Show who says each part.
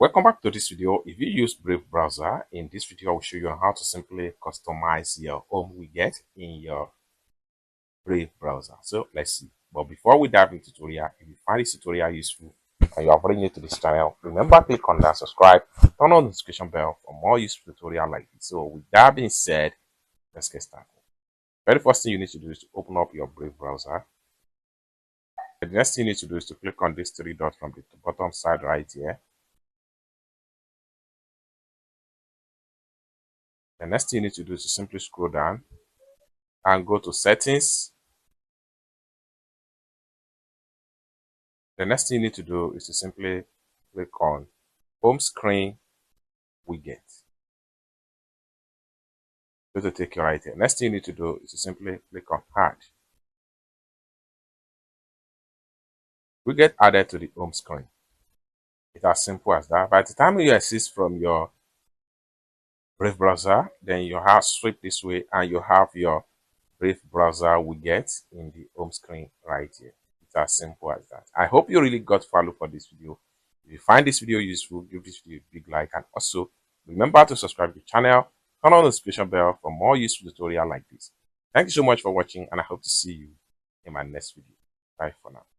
Speaker 1: Welcome back to this video. If you use Brave Browser, in this video I will show you how to simply customize your home widget in your Brave Browser. So let's see. But before we dive into tutorial, if you find this tutorial useful and you are very new to this channel, remember click on that subscribe, turn on the notification bell for more useful tutorial like this. So with that being said, let's get started. Very first thing you need to do is to open up your Brave Browser. The next thing you need to do is to click on these three dots from the bottom side right here. The next thing you need to do is to simply scroll down and go to settings. The next thing you need to do is to simply click on home screen widget. Going to take you right here. Next thing you need to do is to simply click on add. We get added to the home screen. It's as simple as that. By the time you exit from your Brave Browser, then you have sweep this way and you have your Brave Browser widget in the home screen right here. It's as simple as that. I hope you really got value for this video. If you find this video useful, give this video a big like, and also remember to subscribe to the channel, turn on the notification bell for more useful tutorial like this. Thank you so much for watching, and I hope to see you in my next video. Bye for now.